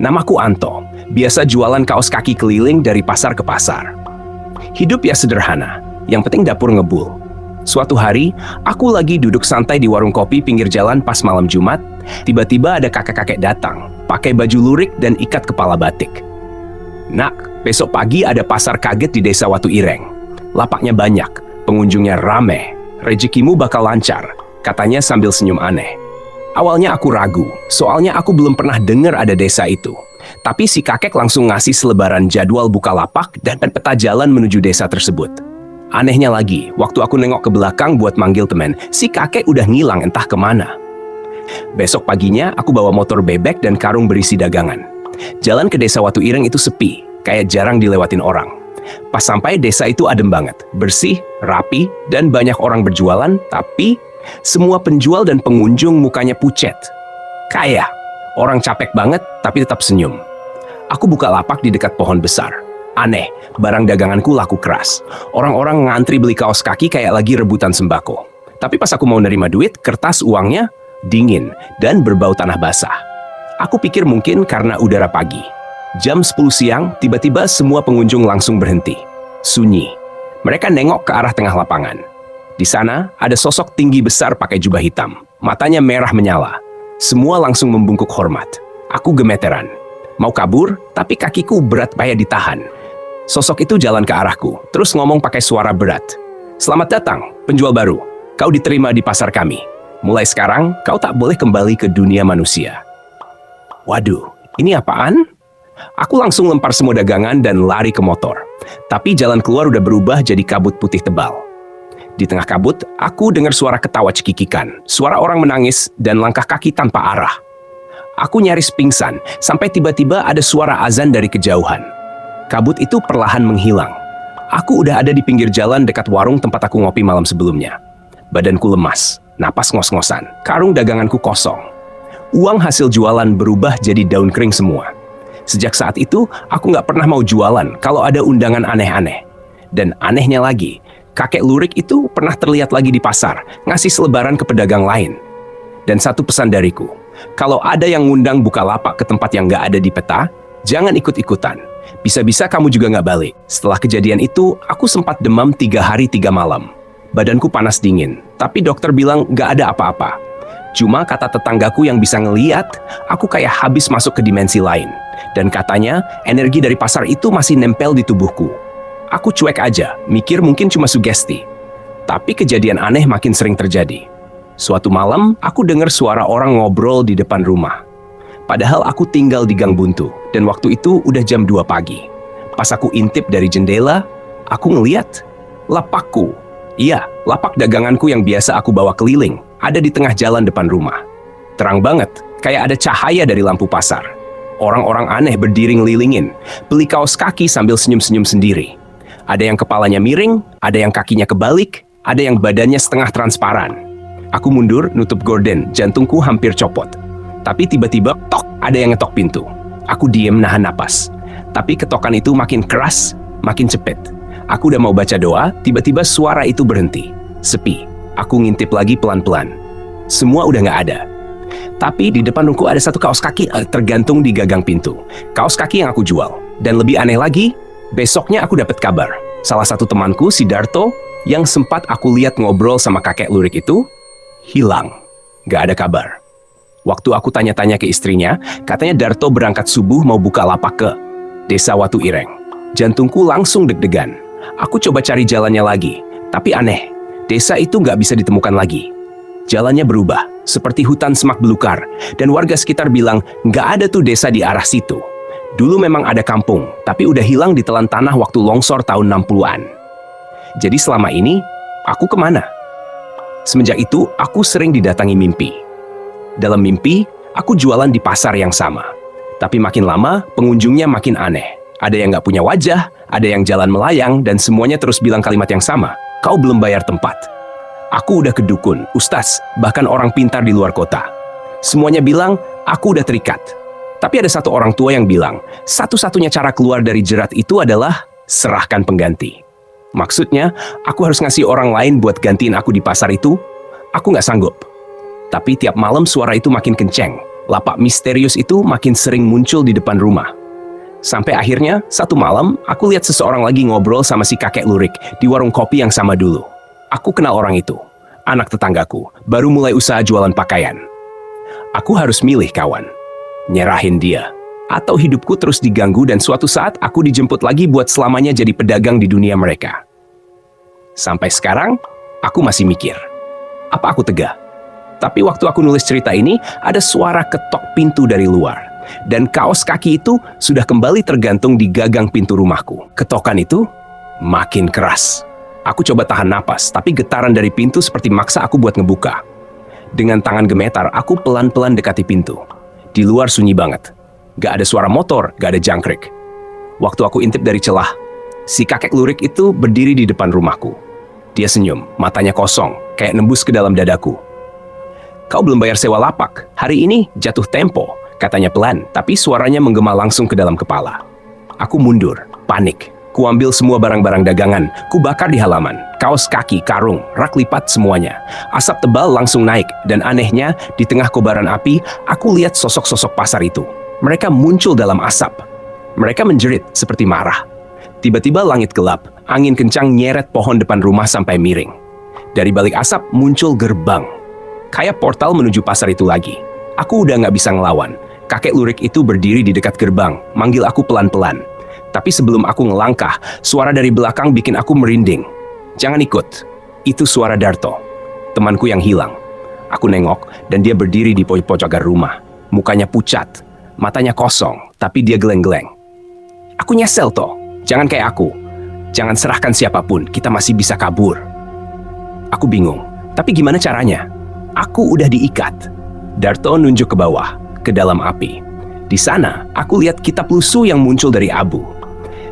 Namaku Anto, biasa jualan kaos kaki keliling dari pasar ke pasar. Hidup ya sederhana, yang penting dapur ngebul. Suatu hari, aku lagi duduk santai di warung kopi pinggir jalan pas malam Jumat, tiba-tiba ada kakek-kakek datang, pakai baju lurik dan ikat kepala batik. Nak, besok pagi ada pasar kaget di desa Watu Ireng. Lapaknya banyak, pengunjungnya rame, rezekimu bakal lancar, katanya sambil senyum aneh. Awalnya aku ragu, soalnya aku belum pernah dengar ada desa itu. Tapi si kakek langsung ngasih selebaran jadwal buka lapak dan peta jalan menuju desa tersebut. Anehnya lagi, waktu aku nengok ke belakang buat manggil temen, si kakek udah ngilang entah kemana. Besok paginya, aku bawa motor bebek dan karung berisi dagangan. Jalan ke desa Watu Ireng itu sepi, kayak jarang dilewatin orang. Pas sampai desa itu adem banget, bersih, rapi, dan banyak orang berjualan, tapi semua penjual dan pengunjung mukanya pucet. Kayak orang capek banget, tapi tetap senyum. Aku buka lapak di dekat pohon besar. Aneh, barang daganganku laku keras. Orang-orang ngantri beli kaos kaki kayak lagi rebutan sembako. Tapi pas aku mau nerima duit, kertas uangnya dingin dan berbau tanah basah. Aku pikir mungkin karena udara pagi. Jam 10 siang, tiba-tiba semua pengunjung langsung berhenti. Sunyi. Mereka nengok ke arah tengah lapangan. Di sana, ada sosok tinggi besar pakai jubah hitam. Matanya merah menyala. Semua langsung membungkuk hormat. Aku gemeteran. Mau kabur, tapi kakiku berat payah ditahan. Sosok itu jalan ke arahku, terus ngomong pakai suara berat. Selamat datang, penjual baru. Kau diterima di pasar kami. Mulai sekarang, kau tak boleh kembali ke dunia manusia. Waduh, ini apaan? Aku langsung lempar semua dagangan dan lari ke motor. Tapi jalan keluar udah berubah jadi kabut putih tebal. Di tengah kabut, aku dengar suara ketawa cekikikan, suara orang menangis, dan langkah kaki tanpa arah. Aku nyaris pingsan, sampai tiba-tiba ada suara azan dari kejauhan. Kabut itu perlahan menghilang. Aku udah ada di pinggir jalan dekat warung tempat aku ngopi malam sebelumnya. Badanku lemas, napas ngos-ngosan, karung daganganku kosong. Uang hasil jualan berubah jadi daun kering semua. Sejak saat itu, aku nggak pernah mau jualan kalau ada undangan aneh-aneh. Dan anehnya lagi, kakek lurik itu pernah terlihat lagi di pasar, ngasih selebaran ke pedagang lain. Dan satu pesan dariku, kalau ada yang ngundang buka lapak ke tempat yang nggak ada di peta, jangan ikut-ikutan. Bisa-bisa kamu juga nggak balik. Setelah kejadian itu, aku sempat demam 3 hari 3 malam. Badanku panas dingin, tapi dokter bilang nggak ada apa-apa. Cuma kata tetanggaku yang bisa ngeliat, aku kayak habis masuk ke dimensi lain. Dan katanya, energi dari pasar itu masih nempel di tubuhku. Aku cuek aja, mikir mungkin cuma sugesti. Tapi kejadian aneh makin sering terjadi. Suatu malam, aku dengar suara orang ngobrol di depan rumah. Padahal aku tinggal di gang buntu, dan waktu itu udah jam 2 pagi. Pas aku intip dari jendela, aku ngeliat lapakku. Iya, lapak daganganku yang biasa aku bawa keliling, ada di tengah jalan depan rumah. Terang banget, kayak ada cahaya dari lampu pasar. Orang-orang aneh berdiri ngelilingin, beli kaos kaki sambil senyum-senyum sendiri. Ada yang kepalanya miring, ada yang kakinya kebalik, ada yang badannya setengah transparan. Aku mundur, nutup gorden, jantungku hampir copot. Tapi tiba-tiba, tok, ada yang ngetok pintu. Aku diem nahan napas. Tapi ketokan itu makin keras, makin cepet. Aku udah mau baca doa, tiba-tiba suara itu berhenti. Sepi. Aku ngintip lagi pelan-pelan. Semua udah nggak ada. Tapi di depan rumahku ada satu kaos kaki tergantung di gagang pintu. Kaos kaki yang aku jual. Dan lebih aneh lagi, besoknya aku dapat kabar. Salah satu temanku, si Darto, yang sempat aku lihat ngobrol sama kakek lurik itu, hilang. Gak ada kabar. Waktu aku tanya-tanya ke istrinya, katanya Darto berangkat subuh mau buka lapak ke desa Watu Ireng. Jantungku langsung deg-degan. Aku coba cari jalannya lagi, tapi aneh. Desa itu nggak bisa ditemukan lagi. Jalannya berubah, seperti hutan semak belukar, dan warga sekitar bilang nggak ada tuh desa di arah situ. Dulu memang ada kampung, tapi udah hilang ditelan tanah waktu longsor tahun 60-an. Jadi selama ini, aku kemana? Semenjak itu, aku sering didatangi mimpi. Dalam mimpi, aku jualan di pasar yang sama. Tapi makin lama, pengunjungnya makin aneh. Ada yang nggak punya wajah, ada yang jalan melayang, dan semuanya terus bilang kalimat yang sama. Kau belum bayar tempat. Aku udah ke dukun, ustaz, bahkan orang pintar di luar kota. Semuanya bilang, aku udah terikat. Tapi ada satu orang tua yang bilang, satu-satunya cara keluar dari jerat itu adalah serahkan pengganti. Maksudnya, aku harus ngasih orang lain buat gantiin aku di pasar itu. Aku nggak sanggup. Tapi tiap malam suara itu makin kenceng, Lapak misterius itu makin sering muncul di depan rumah. Sampai akhirnya, satu malam, aku lihat seseorang lagi ngobrol sama si kakek lurik di warung kopi yang sama dulu. Aku kenal orang itu, anak tetanggaku, baru mulai usaha jualan pakaian. Aku harus milih kawan, nyerahin dia, atau hidupku terus diganggu dan suatu saat aku dijemput lagi buat selamanya jadi pedagang di dunia mereka. Sampai sekarang, aku masih mikir, apa aku tega? Tapi waktu aku nulis cerita ini, ada suara ketok pintu dari luar. Dan kaos kaki itu sudah kembali tergantung di gagang pintu rumahku. Ketokan itu makin keras. Aku coba tahan napas, tapi getaran dari pintu seperti maksa aku buat ngebuka. Dengan tangan gemetar, aku pelan-pelan dekati pintu. Di luar sunyi banget. Gak ada suara motor, gak ada jangkrik. Waktu aku intip dari celah, si kakek lurik itu berdiri di depan rumahku. Dia senyum, matanya kosong, kayak nembus ke dalam dadaku. Kau belum bayar sewa lapak, hari ini jatuh tempo, katanya pelan, tapi suaranya menggema langsung ke dalam kepala. Aku mundur, panik. Kuambil semua barang-barang dagangan, kubakar di halaman, kaos kaki, karung, rak lipat semuanya. Asap tebal langsung naik, dan anehnya, di tengah kobaran api, aku lihat sosok-sosok pasar itu. Mereka muncul dalam asap. Mereka menjerit seperti marah. Tiba-tiba langit gelap, angin kencang nyeret pohon depan rumah sampai miring. Dari balik asap muncul gerbang. Kayak portal menuju pasar itu lagi. Aku udah nggak bisa ngelawan. Kakek lurik itu berdiri di dekat gerbang, manggil aku pelan-pelan. Tapi sebelum aku ngelangkah, suara dari belakang bikin aku merinding. Jangan ikut. Itu suara Darto, temanku yang hilang. Aku nengok, dan dia berdiri di pojok pagar rumah. Mukanya pucat, matanya kosong, tapi dia geleng-geleng. Aku nyesel, toh. Jangan kayak aku. Jangan serahkan siapapun, kita masih bisa kabur. Aku bingung, tapi gimana caranya? Aku udah diikat. Darto nunjuk ke bawah, ke dalam api. Di sana, aku lihat kitab lusuh yang muncul dari abu.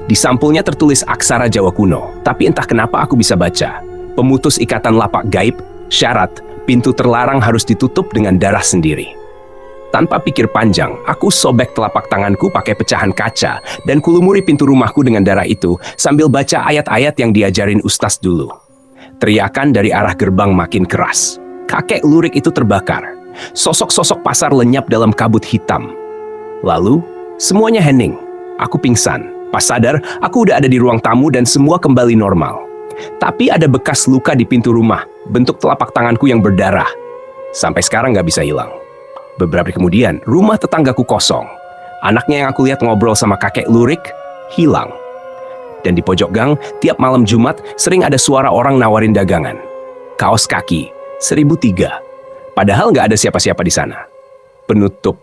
Di sampulnya tertulis aksara Jawa kuno, tapi entah kenapa aku bisa baca. Pemutus ikatan lapak gaib, syarat, pintu terlarang harus ditutup dengan darah sendiri. Tanpa pikir panjang, aku sobek telapak tanganku pakai pecahan kaca dan kulumuri pintu rumahku dengan darah itu sambil baca ayat-ayat yang diajarin Ustaz dulu. Teriakan dari arah gerbang makin keras. Kakek lurik itu terbakar. Sosok-sosok pasar lenyap dalam kabut hitam. Lalu, semuanya hening. Aku pingsan. Pas sadar, aku udah ada di ruang tamu dan semua kembali normal. Tapi ada bekas luka di pintu rumah, bentuk telapak tanganku yang berdarah. Sampai sekarang nggak bisa hilang. Beberapa hari kemudian, rumah tetanggaku kosong. Anaknya yang aku lihat ngobrol sama kakek lurik, hilang. Dan di pojok gang, tiap malam Jumat, sering ada suara orang nawarin dagangan. Kaos kaki, 1003. Padahal nggak ada siapa-siapa di sana. Penutup.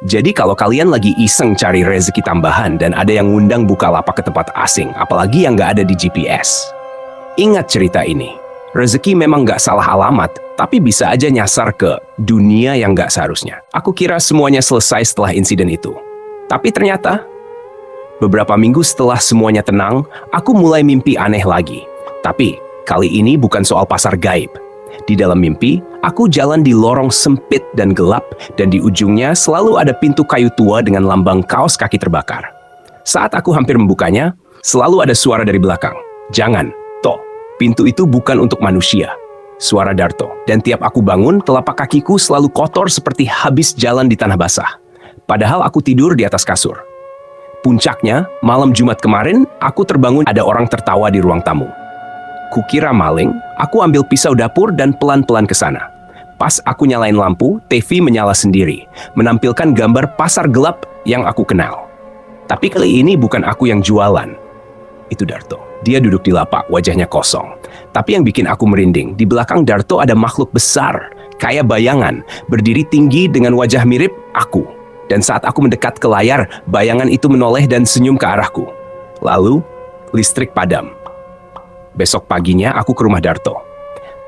Jadi kalau kalian lagi iseng cari rezeki tambahan dan ada yang ngundang buka lapak ke tempat asing, apalagi yang nggak ada di GPS. Ingat cerita ini. Rezeki memang nggak salah alamat, tapi bisa aja nyasar ke dunia yang nggak seharusnya. Aku kira semuanya selesai setelah insiden itu. Tapi ternyata, beberapa minggu setelah semuanya tenang, aku mulai mimpi aneh lagi. Tapi kali ini bukan soal pasar gaib. Di dalam mimpi, aku jalan di lorong sempit dan gelap, dan di ujungnya selalu ada pintu kayu tua dengan lambang kaos kaki terbakar. Saat aku hampir membukanya, selalu ada suara dari belakang. Jangan, toh, pintu itu bukan untuk manusia. Suara Darto. Dan tiap aku bangun, telapak kakiku selalu kotor seperti habis jalan di tanah basah. Padahal aku tidur di atas kasur. Puncaknya, malam Jumat kemarin, aku terbangun ada orang tertawa di ruang tamu. Kukira maling, aku ambil pisau dapur dan pelan-pelan ke sana. Pas aku nyalain lampu, TV menyala sendiri, menampilkan gambar pasar gelap yang aku kenal. Tapi kali ini bukan aku yang jualan. Itu Darto. Dia duduk di lapak, wajahnya kosong. Tapi yang bikin aku merinding, di belakang Darto ada makhluk besar, kayak bayangan, berdiri tinggi dengan wajah mirip aku. Dan saat aku mendekat ke layar, bayangan itu menoleh dan senyum ke arahku. Lalu, listrik padam. Besok paginya aku ke rumah Darto.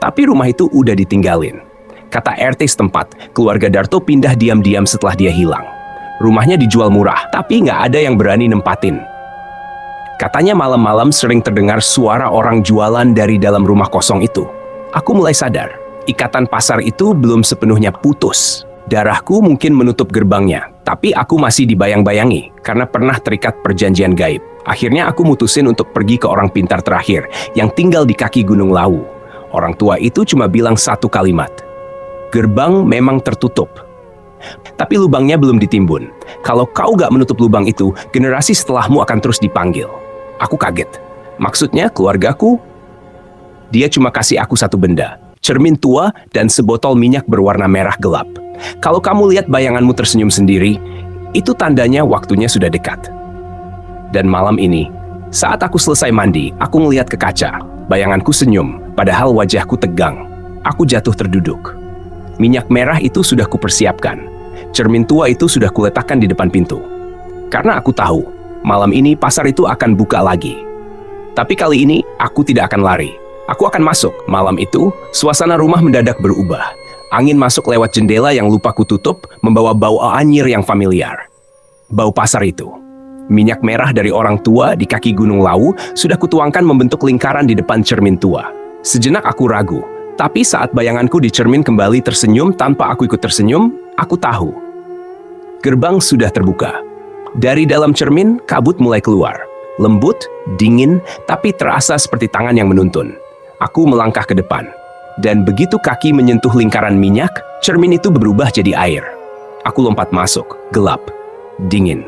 Tapi rumah itu udah ditinggalin. Kata RT setempat, keluarga Darto pindah diam-diam setelah dia hilang. Rumahnya dijual murah, tapi nggak ada yang berani nempatin. Katanya malam-malam sering terdengar suara orang jualan dari dalam rumah kosong itu. Aku mulai sadar, ikatan pasar itu belum sepenuhnya putus. Darahku mungkin menutup gerbangnya, tapi aku masih dibayang-bayangi karena pernah terikat perjanjian gaib. Akhirnya aku mutusin untuk pergi ke orang pintar terakhir yang tinggal di kaki Gunung Lawu. Orang tua itu cuma bilang satu kalimat. Gerbang memang tertutup, Tapi lubangnya belum ditimbun. Kalau kau gak menutup lubang itu, generasi setelahmu akan terus dipanggil. Aku kaget. Maksudnya keluargaku? Dia cuma kasih aku satu benda, cermin tua dan sebotol minyak berwarna merah gelap. Kalau kamu lihat bayanganmu tersenyum sendiri, itu tandanya waktunya sudah dekat. Dan malam ini, saat aku selesai mandi, aku ngelihat ke kaca. Bayanganku senyum, padahal wajahku tegang. Aku jatuh terduduk. Minyak merah itu sudah kupersiapkan. Cermin tua itu sudah kuletakkan di depan pintu. Karena aku tahu, malam ini pasar itu akan buka lagi. Tapi kali ini, aku tidak akan lari. Aku akan masuk. Malam itu, suasana rumah mendadak berubah. Angin masuk lewat jendela yang lupa kututup, membawa bau anyir yang familiar. Bau pasar itu. Minyak merah dari orang tua di kaki Gunung Lawu sudah kutuangkan membentuk lingkaran di depan cermin tua. Sejenak aku ragu. Tapi saat bayanganku di cermin kembali tersenyum tanpa aku ikut tersenyum, aku tahu. Gerbang sudah terbuka. Dari dalam cermin, kabut mulai keluar. Lembut, dingin, tapi terasa seperti tangan yang menuntun. Aku melangkah ke depan. Dan begitu kaki menyentuh lingkaran minyak, cermin itu berubah jadi air. Aku lompat masuk, gelap, dingin.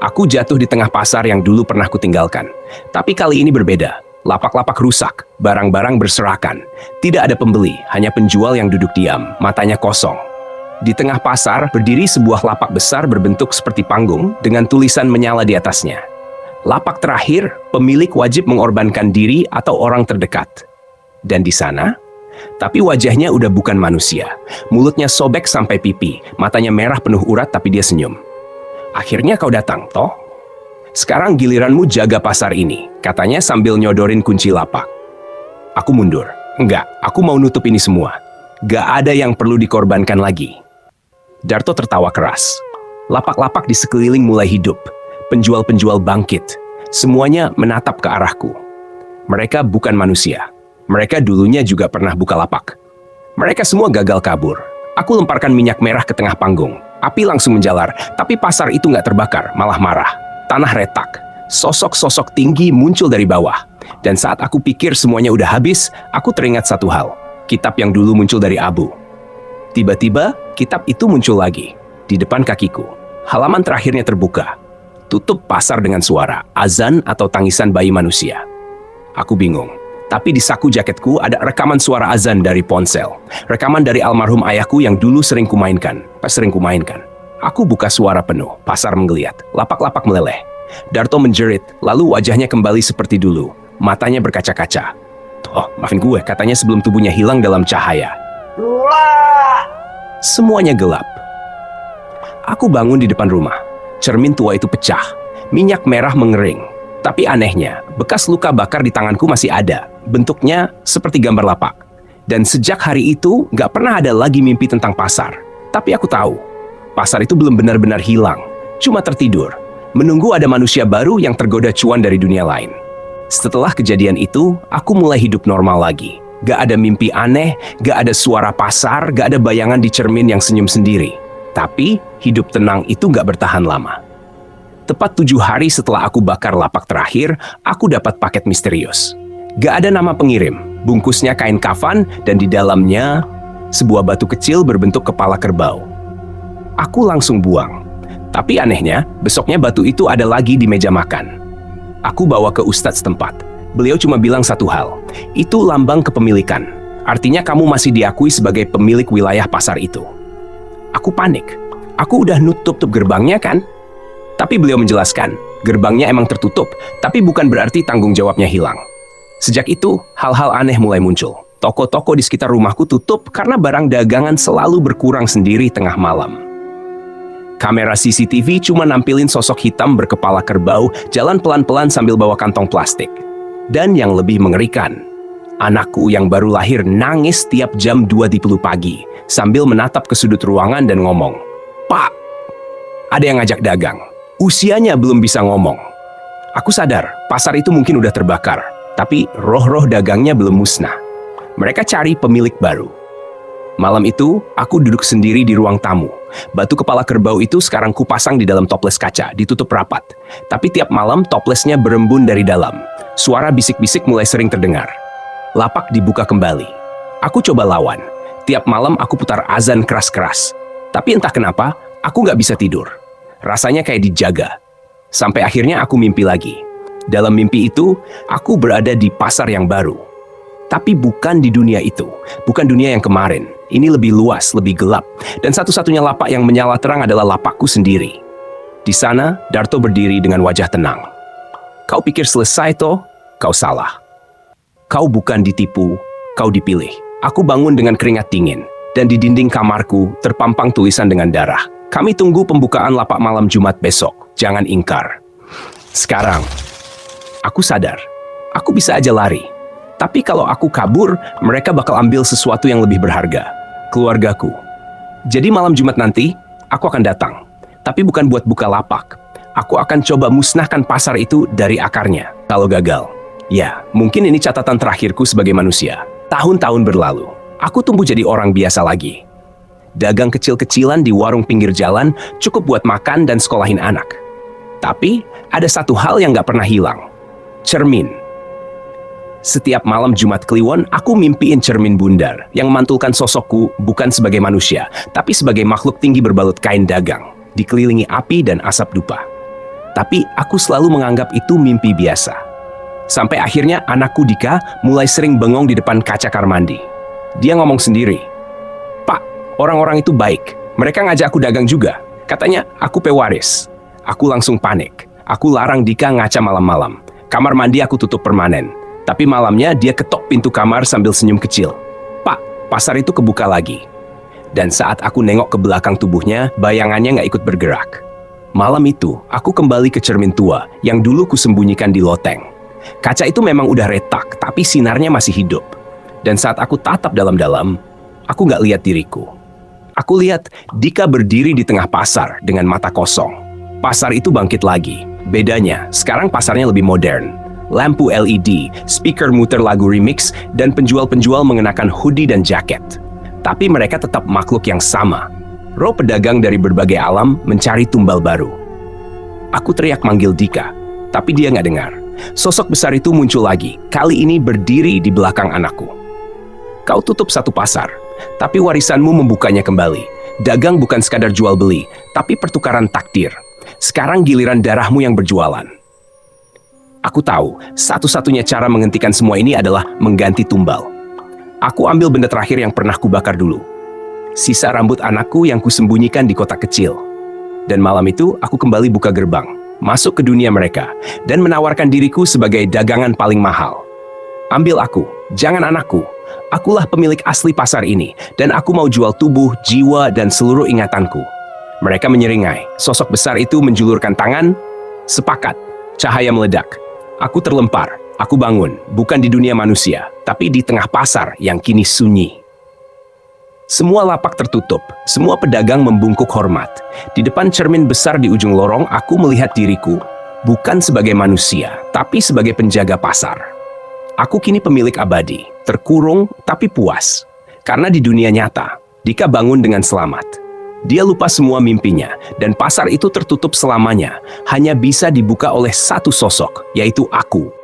Aku jatuh di tengah pasar yang dulu pernah kutinggalkan. Tapi kali ini berbeda. Lapak-lapak rusak, barang-barang berserakan. Tidak ada pembeli, hanya penjual yang duduk diam, matanya kosong. Di tengah pasar berdiri sebuah lapak besar berbentuk seperti panggung dengan tulisan menyala di atasnya. Lapak terakhir, pemilik wajib mengorbankan diri atau orang terdekat. Dan di sana, tapi wajahnya udah bukan manusia. Mulutnya sobek sampai pipi, matanya merah penuh urat tapi dia senyum. Akhirnya kau datang, toh? Sekarang giliranmu jaga pasar ini, katanya sambil nyodorin kunci lapak. Aku mundur. Enggak, aku mau nutup ini semua. Gak ada yang perlu dikorbankan lagi. Darto tertawa keras. Lapak-lapak di sekeliling mulai hidup. Penjual-penjual bangkit. Semuanya menatap ke arahku. Mereka bukan manusia. Mereka dulunya juga pernah buka lapak. Mereka semua gagal kabur. Aku lemparkan minyak merah ke tengah panggung. Api langsung menjalar, tapi pasar itu nggak terbakar, malah marah. Tanah retak. Sosok-sosok tinggi muncul dari bawah. Dan saat aku pikir semuanya udah habis, aku teringat satu hal. Kitab yang dulu muncul dari abu. Tiba-tiba, kitab itu muncul lagi. Di depan kakiku. Halaman terakhirnya terbuka. Tutup pasar dengan suara, azan atau tangisan bayi manusia. Aku bingung. Tapi di saku jaketku ada rekaman suara azan dari ponsel. Rekaman dari almarhum ayahku yang dulu sering kumainkan. Aku buka suara penuh, pasar menggeliat, lapak-lapak meleleh. Darto menjerit, lalu wajahnya kembali seperti dulu. Matanya berkaca-kaca. Oh, maafin gue, katanya sebelum tubuhnya hilang dalam cahaya. Semuanya gelap. Aku bangun di depan rumah. Cermin tua itu pecah. Minyak merah mengering. Tapi anehnya, bekas luka bakar di tanganku masih ada. Bentuknya seperti gambar lapak. Dan sejak hari itu, gak pernah ada lagi mimpi tentang pasar. Tapi aku tahu, pasar itu belum benar-benar hilang. Cuma tertidur. Menunggu ada manusia baru yang tergoda cuan dari dunia lain. Setelah kejadian itu, aku mulai hidup normal lagi. Gak ada mimpi aneh, gak ada suara pasar, gak ada bayangan di cermin yang senyum sendiri. Tapi, hidup tenang itu gak bertahan lama. Tepat 7 hari setelah aku bakar lapak terakhir, aku dapat paket misterius. Gak ada nama pengirim, bungkusnya kain kafan, dan di dalamnya sebuah batu kecil berbentuk kepala kerbau. Aku langsung buang. Tapi anehnya, besoknya batu itu ada lagi di meja makan. Aku bawa ke ustadz setempat. Beliau cuma bilang satu hal, itu lambang kepemilikan. Artinya kamu masih diakui sebagai pemilik wilayah pasar itu. Aku panik. Aku udah nutup gerbangnya kan? Tapi beliau menjelaskan, gerbangnya emang tertutup, tapi bukan berarti tanggung jawabnya hilang. Sejak itu, hal-hal aneh mulai muncul. Toko-toko di sekitar rumahku tutup karena barang dagangan selalu berkurang sendiri tengah malam. Kamera CCTV cuma nampilin sosok hitam berkepala kerbau jalan pelan-pelan sambil bawa kantong plastik. Dan yang lebih mengerikan, anakku yang baru lahir nangis tiap jam 2:30 pagi sambil menatap ke sudut ruangan dan ngomong, "Pak, ada yang ngajak dagang." Usianya belum bisa ngomong. Aku sadar, pasar itu mungkin udah terbakar, tapi roh-roh dagangnya belum musnah. Mereka cari pemilik baru. Malam itu, aku duduk sendiri di ruang tamu. Batu kepala kerbau itu sekarang kupasang di dalam toples kaca, ditutup rapat. Tapi tiap malam toplesnya berembun dari dalam. Suara bisik-bisik mulai sering terdengar. Lapak dibuka kembali. Aku coba lawan. Tiap malam aku putar azan keras-keras. Tapi entah kenapa, aku nggak bisa tidur. Rasanya kayak dijaga. Sampai akhirnya aku mimpi lagi. Dalam mimpi itu, aku berada di pasar yang baru. Tapi bukan di dunia itu, bukan dunia yang kemarin. Ini lebih luas, lebih gelap. Dan satu-satunya lapak yang menyala terang adalah lapakku sendiri. Di sana, Darto berdiri dengan wajah tenang. Kau pikir selesai toh? Kau salah. Kau bukan ditipu, kau dipilih. Aku bangun dengan keringat dingin. Dan di dinding kamarku terpampang tulisan dengan darah. Kami tunggu pembukaan lapak malam Jumat besok. Jangan ingkar. Sekarang, aku sadar. Aku bisa aja lari. Tapi kalau aku kabur, mereka bakal ambil sesuatu yang lebih berharga. Keluargaku. Jadi malam Jumat nanti, aku akan datang. Tapi bukan buat buka lapak. Aku akan coba musnahkan pasar itu dari akarnya. Kalau gagal, ya mungkin ini catatan terakhirku sebagai manusia. Tahun-tahun berlalu, aku tumbuh jadi orang biasa lagi. Dagang kecil-kecilan di warung pinggir jalan cukup buat makan dan sekolahin anak. Tapi ada satu hal yang gak pernah hilang. Cermin. Setiap malam Jumat Kliwon, aku mimpiin cermin bundar yang memantulkan sosokku bukan sebagai manusia, tapi sebagai makhluk tinggi berbalut kain dagang, dikelilingi api dan asap dupa. Tapi aku selalu menganggap itu mimpi biasa. Sampai akhirnya anakku Dika mulai sering bengong di depan kaca kamar mandi. Dia ngomong sendiri, "Pak, orang-orang itu baik. Mereka ngajak aku dagang juga. Katanya aku pewaris." Aku langsung panik. Aku larang Dika ngaca malam-malam. Kamar mandi aku tutup permanen. Tapi malamnya dia ketok pintu kamar sambil senyum kecil. "Pak, pasar itu kebuka lagi." Dan saat aku nengok ke belakang tubuhnya, bayangannya nggak ikut bergerak. Malam itu, aku kembali ke cermin tua yang dulu kusembunyikan di loteng. Kaca itu memang udah retak, tapi sinarnya masih hidup. Dan saat aku tatap dalam-dalam, aku nggak lihat diriku. Aku lihat Dika berdiri di tengah pasar dengan mata kosong. Pasar itu bangkit lagi. Bedanya, sekarang pasarnya lebih modern. Lampu LED, speaker muter lagu remix, dan penjual-penjual mengenakan hoodie dan jaket. Tapi mereka tetap makhluk yang sama. Roh pedagang dari berbagai alam mencari tumbal baru. Aku teriak manggil Dika, tapi dia nggak dengar. Sosok besar itu muncul lagi, kali ini berdiri di belakang anakku. "Kau tutup satu pasar, tapi warisanmu membukanya kembali. Dagang bukan sekadar jual beli, tapi pertukaran takdir. Sekarang giliran darahmu yang berjualan." Aku tahu, satu-satunya cara menghentikan semua ini adalah mengganti tumbal. Aku ambil benda terakhir yang pernah kubakar dulu. Sisa rambut anakku yang kusembunyikan di kotak kecil. Dan malam itu, aku kembali buka gerbang, masuk ke dunia mereka, dan menawarkan diriku sebagai dagangan paling mahal. "Ambil aku, jangan anakku. Akulah pemilik asli pasar ini, dan aku mau jual tubuh, jiwa, dan seluruh ingatanku." Mereka menyeringai. Sosok besar itu menjulurkan tangan. Sepakat. Cahaya meledak. Aku terlempar, aku bangun, bukan di dunia manusia, tapi di tengah pasar yang kini sunyi. Semua lapak tertutup, semua pedagang membungkuk hormat. Di depan cermin besar di ujung lorong, aku melihat diriku, bukan sebagai manusia, tapi sebagai penjaga pasar. Aku kini pemilik abadi, terkurung tapi puas. Karena di dunia nyata, Dika bangun dengan selamat. Dia lupa semua mimpinya, dan pasar itu tertutup selamanya, hanya bisa dibuka oleh satu sosok, yaitu aku.